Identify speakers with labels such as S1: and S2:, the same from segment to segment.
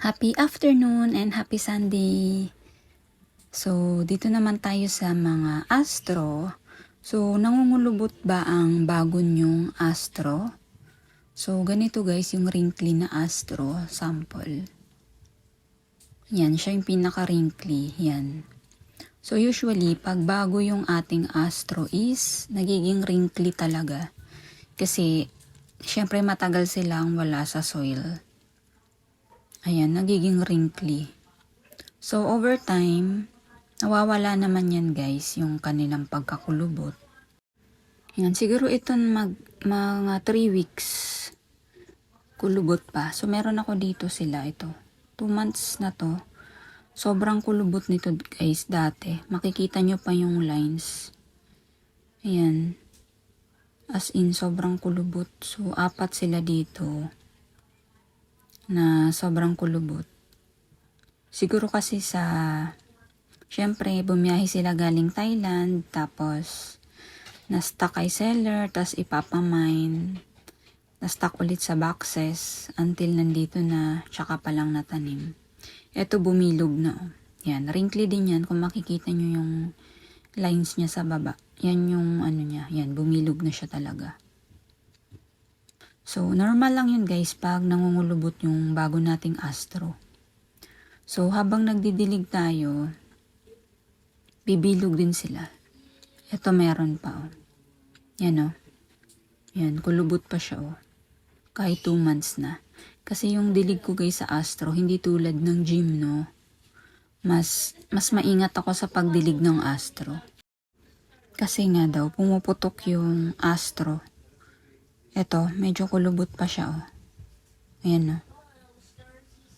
S1: Happy afternoon and happy Sunday! So, dito naman tayo sa mga astro. So, nangungulubot ba ang bago nyong astro? So, ganito guys yung wrinkly na astro sample. Yan, siya yung pinaka-wrinkly. Yan. So, usually, pag bago yung ating astro is, nagiging wrinkly talaga. Kasi, syempre matagal silang wala sa soil. Ayan, nagiging wrinkly. So, over time, nawawala naman yan guys, yung kanilang pagkakulubot. Ayan, siguro ito mga 3 weeks kulubot pa. So, meron ako dito sila ito. 2 months na to. Sobrang kulubot nito guys dati. Makikita nyo pa yung lines. Ayan. As in, sobrang kulubot. So, 4 sila dito na sobrang kulubot. Siguro kasi syempre, bumiyahe sila galing Thailand, tapos, na-stuck kay seller, tapos ipapamine, na-stuck ulit sa boxes, until nandito na, tsaka palang natanim. Ito bumilog na. Yan, wrinkly din yan, kung makikita nyo yung lines niya sa baba. Yan yung ano niya, yan, bumilog na siya talaga. So, normal lang yun guys pag nangungulubot yung bago nating astro. So, habang nagdidilig tayo, bibilog din sila. Ito meron pa oh. Yan oh. Yan, kulubot pa siya oh. Kahit 2 months na. Kasi yung dilig ko guys sa astro, hindi tulad ng gym no. Mas maingat ako sa pagdilig ng astro. Kasi nga daw, pumuputok yung astro. Ito, medyo kulubot pa siya, oh. Ayan, oh.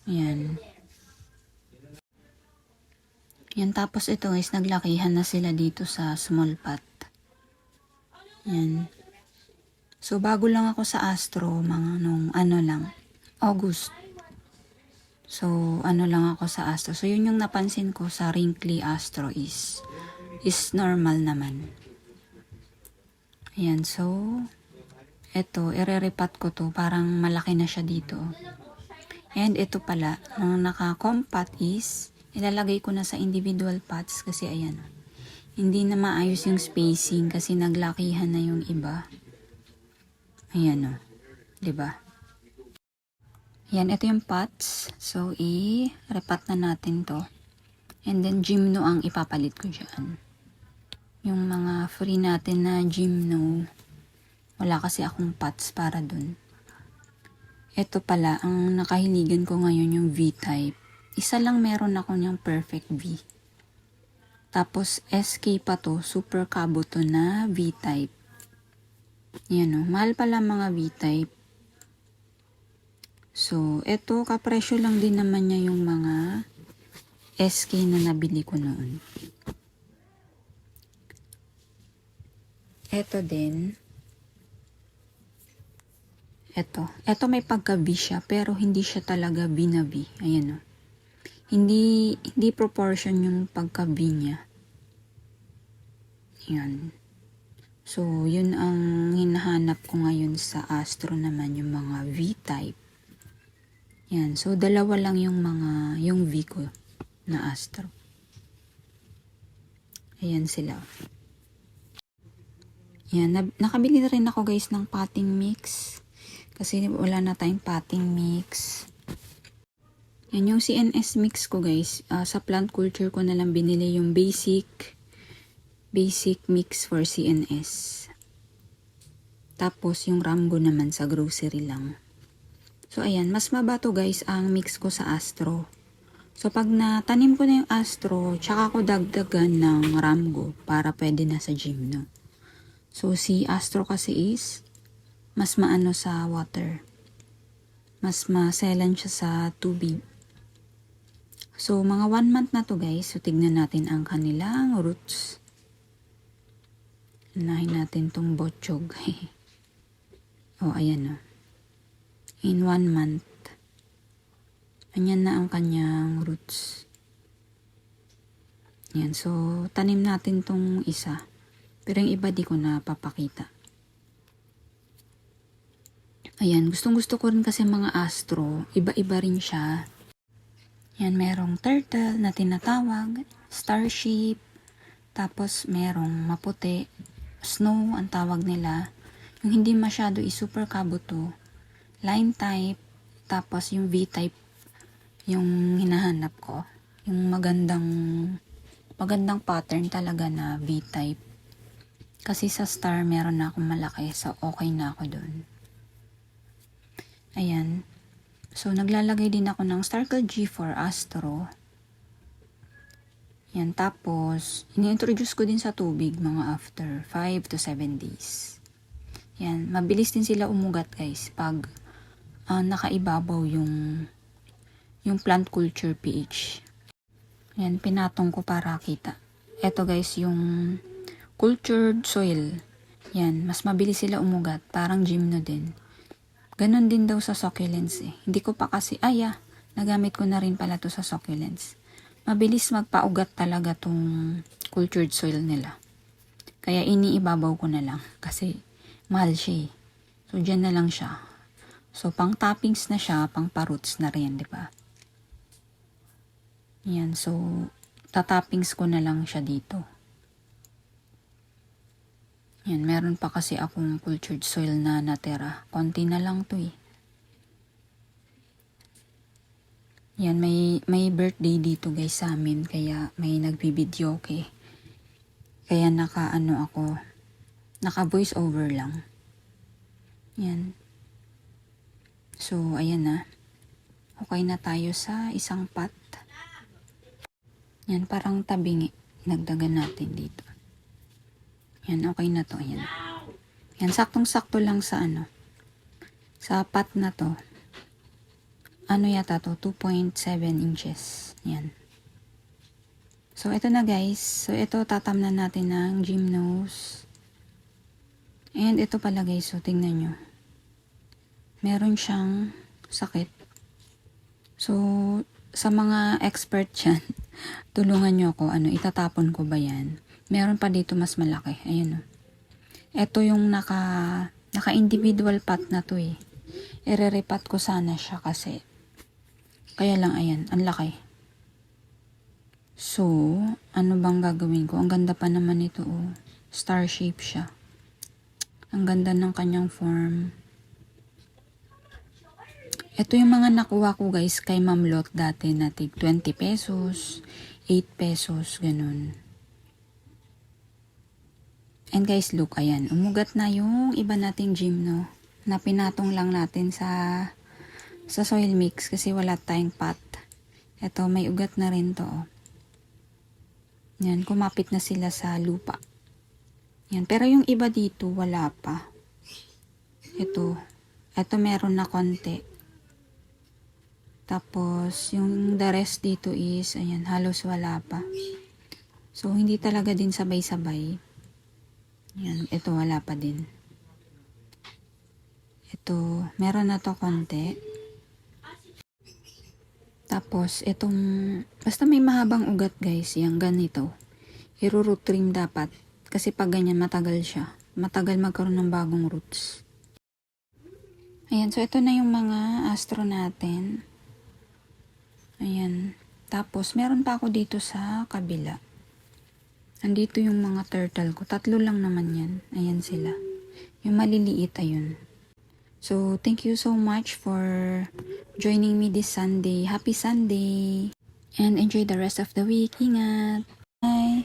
S1: Ayan. Yan, tapos ito guys, naglakihan na sila dito sa small pot. Yan. So, bago lang ako sa astro, mga nung August. So, lang ako sa astro. So, yun yung napansin ko sa wrinkly astro is normal naman. Ayan, so, ito, ireripat ko to. Parang malaki na siya dito. And ito pala, ang naka-compact is, ilalagay ko na sa individual pots kasi ayan. Hindi na maayos yung spacing kasi naglakihan na yung iba. Ayan o. Diba? Ayan, ito yung pots. So, i-repat na natin to. And then, gymno ang ipapalit ko dyan. Yung mga free natin na gymno. Wala kasi akong pots para dun. Ito pala, ang nakahiligan ko ngayon yung V-type. Isa lang meron ako niyang perfect V. Tapos SK pa to, super cabo to na V-type. Yan o, mahal pala mga V-type. So, ito, kapresyo lang din naman niya yung mga SK na nabili ko noon. Ito din. Ito may pagka-V siya, pero hindi siya talaga V na V. Ayan o. Hindi proportion yung pagka-V niya. Ayan. So, yun ang hinahanap ko ngayon sa astro naman, yung mga V-type. Ayan. So, dalawa lang yung V ko na astro. Ayan sila. Ayan. Nakabili na rin ako guys ng potting mix. Kasi wala na tayong potting mix. Yan yung CNS mix ko guys. Sa plant culture ko na lang binili yung basic mix for CNS. Tapos yung Ramgo naman sa grocery lang. So ayan, mas mabato guys ang mix ko sa astro. So pag natanim ko na yung astro, tsaka ko dagdagan ng Ramgo para pwede na sa gym no. So si astro kasi is mas maano sa water. Mas maselan siya sa tubig. So, mga 1 month na to guys. So, tignan natin ang kanilang roots. Unahin natin tong botchog. Oh, ayan o. In 1 month. Ayan na ang kanyang roots. Ayan. So, tanim natin tong isa. Pero yung iba di ko na papakita. Ayan, gustong gusto ko rin kasi mga astro, iba-iba rin siya. Yan, merong turtle na tinatawag, starship, tapos merong maputi, snow ang tawag nila. Yung hindi masyado is super kabuto, line type, tapos yung V-type yung hinahanap ko. Yung magandang pattern talaga na V-type. Kasi sa star meron na akong malaki, so okay na ako dun. Ayan. So, naglalagay din ako ng Starcle G for Astro. Yan. Tapos, ini-introduce ko din sa tubig mga after 5 to 7 days. Yan. Mabilis din sila umugat guys pag nakaibabaw yung plant culture pH. Yan. Pinatong ko para kita. Ito guys yung cultured soil. Yan. Mas mabilis sila umugat. Parang gymno din. Ganon din daw sa succulents eh. Hindi ko pa kasi, nagamit ko na rin pala to sa succulents. Mabilis magpaugat talaga tong cultured soil nila. Kaya iniibabaw ko na lang. Kasi mahal siya eh. So, dyan na lang siya. So, pang toppings na siya, pang pa-roots na rin, di ba? Yan, so, tatoppings ko na lang siya dito. Yan, meron pa kasi akong cultured soil na natira. Konti na lang to eh. Yan, may birthday dito guys sa amin. Kaya may nagbibideo okay. Kaya naka voice over lang. Yan. So, ayan na. Okay na tayo sa isang pot. Yan, parang tabingi. Nagdagan natin dito. Yan, okay na to. Yan. Yan, saktong-sakto lang sa sa pot na to. Yata to? 2.7 inches. Yan. So, ito na guys. So, ito tatamnan natin ng gymnos. And ito pala guys. So, tingnan nyo. Meron siyang sakit. So, sa mga expert dyan, tulungan nyo ako. Itatapon ko ba yan? Meron pa dito mas malaki. Ayan o. Ito yung naka-individual pot na to eh. Ire-repat ko sana siya kasi. Kaya lang ayan, ang laki. So, ano bang gagawin ko? Ang ganda pa naman ito oh. Star shape siya. Ang ganda ng kanyang form. Ito yung mga nakuha ko guys kay Ma'am Lot dati na tig 20 pesos, 8 pesos, ganun. And guys, look, ayan. Umugat na yung iba nating gymno na pinatong lang natin sa soil mix kasi wala tayong pot. Ito, may ugat na rin to. Oh. Yan, kumapit na sila sa lupa. Yan, pero yung iba dito, wala pa. Ito meron na konti. Tapos, yung the rest dito is, ayan, halos wala pa. So, hindi talaga din sabay-sabay. Yan, ito wala pa din. Ito, meron na to konti. Tapos, basta may mahabang ugat guys, yung ganito. I-root trim dapat. Kasi pag ganyan, matagal siya. Matagal magkaroon ng bagong roots. Ayan, so ito na yung mga astro natin. Ayan. Tapos, meron pa ako dito sa kabila. Andito yung mga turtle ko. 3 lang naman yan. Ayan sila. Yung maliliit, ayun. So, thank you so much for joining me this Sunday. Happy Sunday! And enjoy the rest of the week. Ingat! Bye!